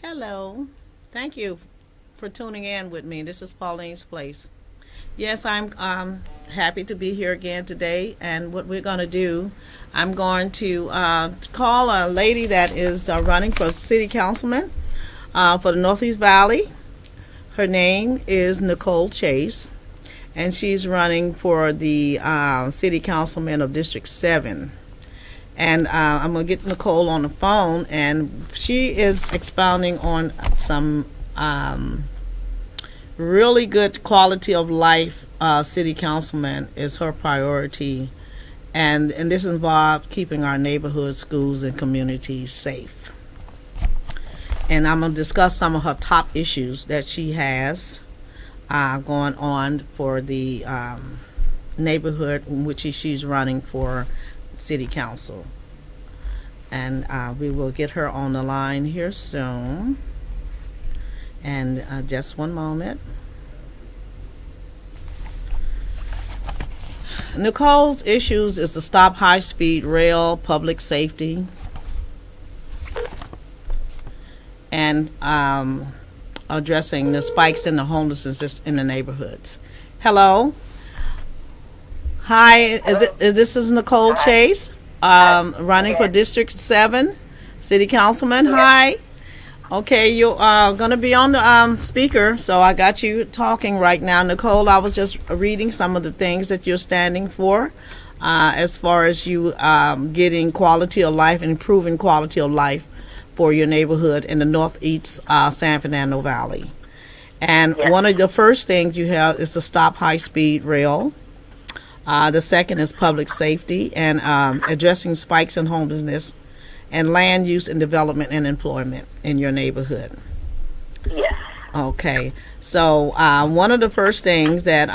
Hello. Thank you for tuning in with me. This is Pauline's Place. Yes, I'm happy to be here again today. And what we're going to do, I'm going to call a lady that is running for city councilman for the Northeast Valley. Her name is Nicole Chase, and she's running for the city councilman of District 7. And I'm going to get Nicole on the phone, and she is expounding on some really good quality of life. City councilman is her priority, and this involves keeping our neighborhoods, schools, and communities safe. And I'm going to discuss some of her top issues that she has going on for the neighborhood in which she's running for city council. And we will get her on the line here soon. And just one moment. Nicole's issues is to stop high-speed rail, public safety, and addressing the spikes in the homelessness in the neighborhoods. Hello. Hi, this is Nicole Chase, running for District 7, City Councilman. Hi. Okay, you're going to be on the speaker, so I got you talking right now. Nicole, I was just reading some of the things that you're standing for as far as you getting quality of life and improving quality of life for your neighborhood in the Northeast San Fernando Valley. And one of the first things you have is to stop high-speed rail. The second is public safety and addressing spikes in homelessness and land use and development and employment in your neighborhood. Yes. Okay. So one of the first things that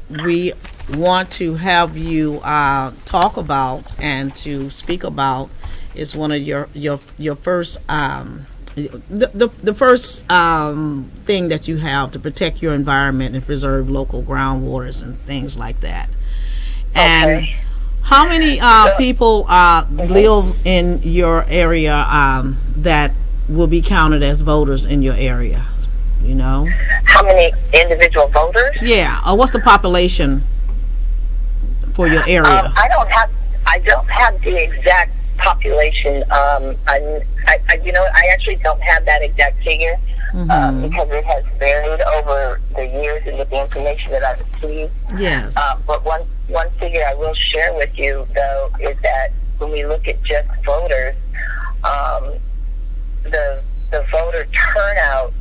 we want to have you talk about and to speak about is one of your first the first thing that you have to protect your environment and preserve local groundwaters and things like that. And okay. How many people live in your area that will be counted as voters in your area? You know? How many individual voters? Yeah. Or what's the population for your area? I don't have the exact population. I actually don't have that exact figure because it has varied over the years and with the information that I've received. Yes. But one figure I will share with you, though, is that when we look at just voters, the voter turnout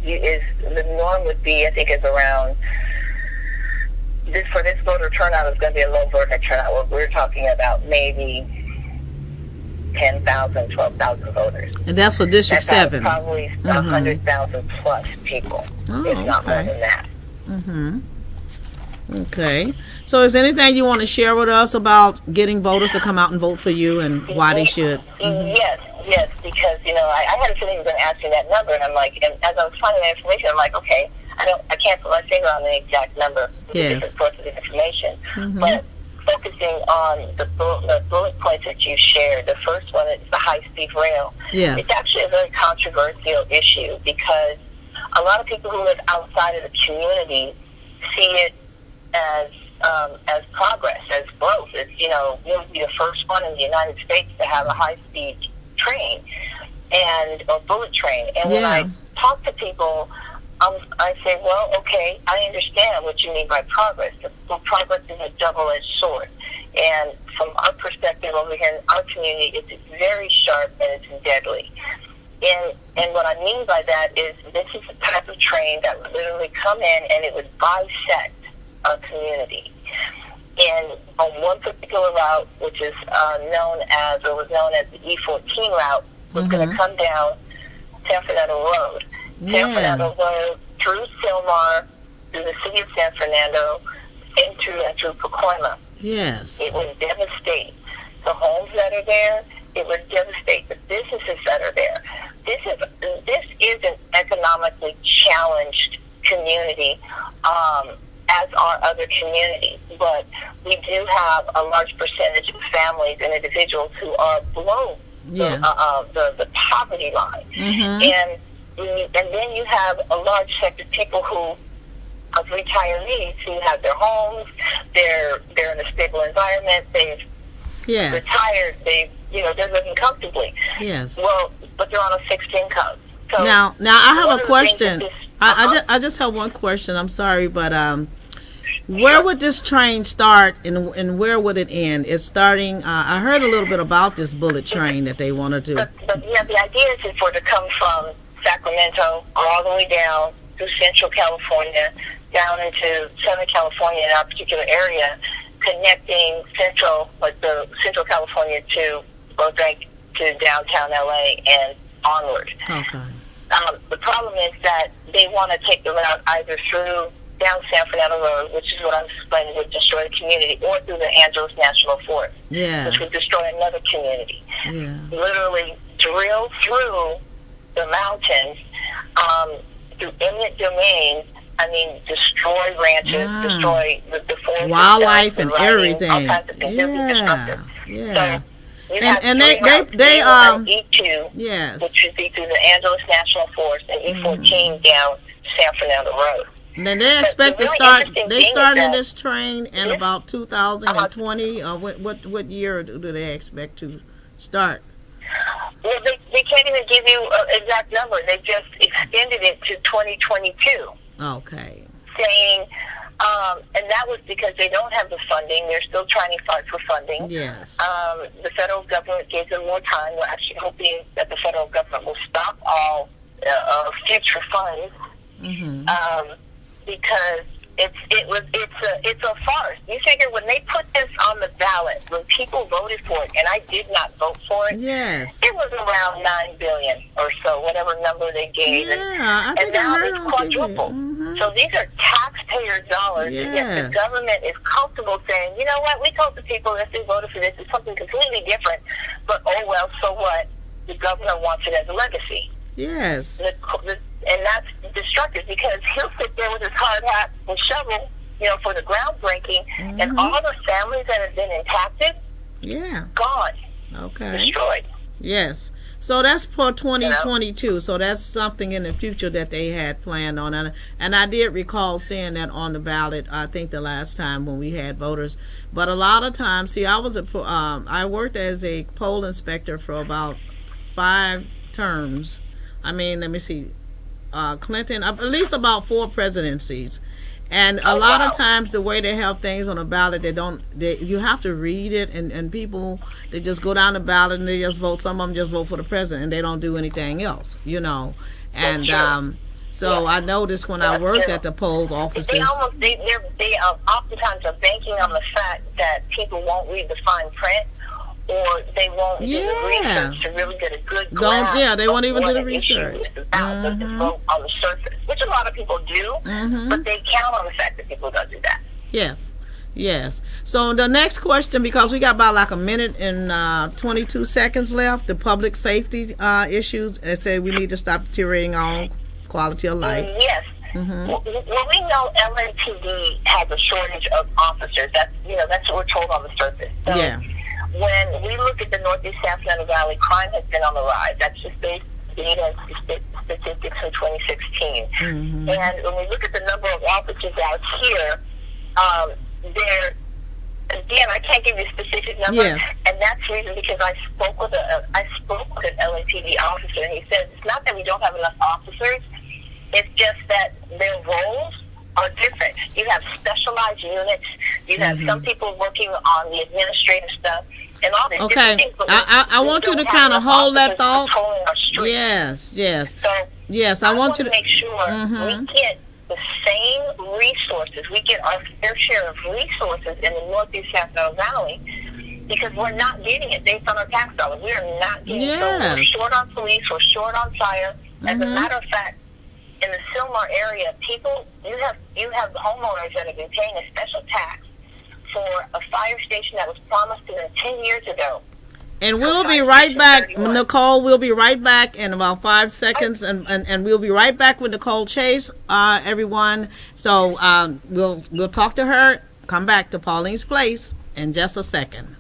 is the norm would be, I think, is around for this voter turnout is going to be a low voter turnout. We're talking about maybe 10,000, 12,000 voters. And that's for District 7. Probably 100,000 plus people, if not more than that. Okay. So is there anything you want to share with us about getting voters to come out and vote for you and why they should? Yes, because, I had a feeling you were going to ask me that number, and I'm like, and as I was finding that information, I'm like, okay, I can't put my finger on the exact number, different sources of information, but focusing on the bullet points that you shared, the first one is the high-speed rail. Yes. It's actually a very controversial issue because a lot of people who live outside of the community see it as progress, as growth. It's, we'll be the first one in the United States to have a high-speed train or bullet train. And when I talk to people, I say, well, okay, I understand what you mean by progress. But progress is a double-edged sword. And from our perspective over here in our community, it's very sharp and it's deadly. And what I mean by that is this is the type of train that would literally come in and it would bisect a community. And on one particular route, which is known as the E14 route, was going to come down San Fernando Road. San Fernando Road through Silmar, through the city of San Fernando, and through Pacoima. Yes. It would devastate the homes that are there. It would devastate the businesses that are there. this is an economically challenged community, as are other communities, but we do have a large percentage of families and individuals who are below the poverty line, and then you have a large sector of people who, of retirees, who have their homes, they're in a stable environment, they've retired, they're living comfortably. Yes. Well, but they're on a fixed income. So now I have a question. I just have one question. I'm sorry, but where would this train start and where would it end? It's starting. I heard a little bit about this bullet train that they wanted to. But the idea is for it to come from Sacramento all the way down through Central California, down into Southern California in our particular area, connecting Central California to Burbank, to downtown LA and onward. Okay. The problem is that they want to take the route either through down San Fernando Road, which is what I'm explaining would destroy the community, or through the Angeles National Forest, which would destroy another community. Yeah. Literally drill through the mountains, through eminent domains. I mean, destroy ranches, destroy the forest, wildlife and writing, everything. All kinds of things. Yeah. So and they E2, yes, which would be through the Angeles National Forest, and E14 down San Fernando Road. Then they expect to start. They starting this train in about 2020, or what year do they expect to start? Well, they can't even give you an exact number. They just extended it to 2022. Okay. Saying, and that was because they don't have the funding. They're still trying to fight for funding. Yes. The federal government gave them more time. We're actually hoping that the federal government will stop all future funds, because it's a farce. You figure when they put this on the ballot, when people voted for it, and I did not vote for it, it was around $9 billion or so, whatever number they gave, I think and now I heard it's on quadrupled. So these are taxpayer dollars, and yet the government is comfortable saying, you know what, we told the people if they voted for this, it's something completely different, but oh well, so what? The governor wants it as a legacy. Yes. And that's destructive, because he'll sit there with his hard hat and shovel, for the groundbreaking, and all the families that have been impacted, gone, destroyed. Yes. So that's for 2022. So that's something in the future that they had planned on, and I did recall seeing that on the ballot. I think the last time when we had voters, but a lot of times, see, I worked as a poll inspector for about 5 terms. I mean, let me see. Clinton, at least about 4 presidencies, and a lot of times the way they have things on the ballot, you have to read it, and people, they just go down the ballot and they just vote. Some of them just vote for the president and they don't do anything else, and so I noticed when I worked at the polls offices, they oftentimes are banking on the fact that people won't read the fine print, or they won't do the research to really get a good grasp. They won't even do the research. Just vote on the surface, which a lot of people do, but they count on the fact that people don't do that. Yes. So the next question, because we got about like a minute and 22 seconds left, the public safety issues. It said we need to stop deteriorating our own quality of life. Yes. Well, we know LAPD has a shortage of officers. That's what we're told on the surface. So when we look at the Northeast San Fernando Valley, crime has been on the rise. That's just based data and statistics from 2016. And when we look at the number of officers out here, again, I can't give you a specific number, and that's the reason, because I spoke with an LAPD officer, and he said it's not that we don't have enough officers, it's just that their roles are different. You have specialized units. You have some people working on the administrative stuff and all this. Okay, I want you to kind of hold that thought. Yes. So I want you to make sure we get the same resources. We get our fair share of resources in the Northeast San Fernando Valley, because we're not getting it based on our tax dollars. We are not getting it. So we're short on police. We're short on fire. As a matter of fact, in the Sylmar area, you have homeowners that have been paying a special tax for a fire station that was promised to them 10 years ago. And we'll be right back, Nicole. We'll be right back in about 5 seconds, and we'll be right back with Nicole Chase, everyone. So we'll talk to her. Come back to Pauline's Place in just a second.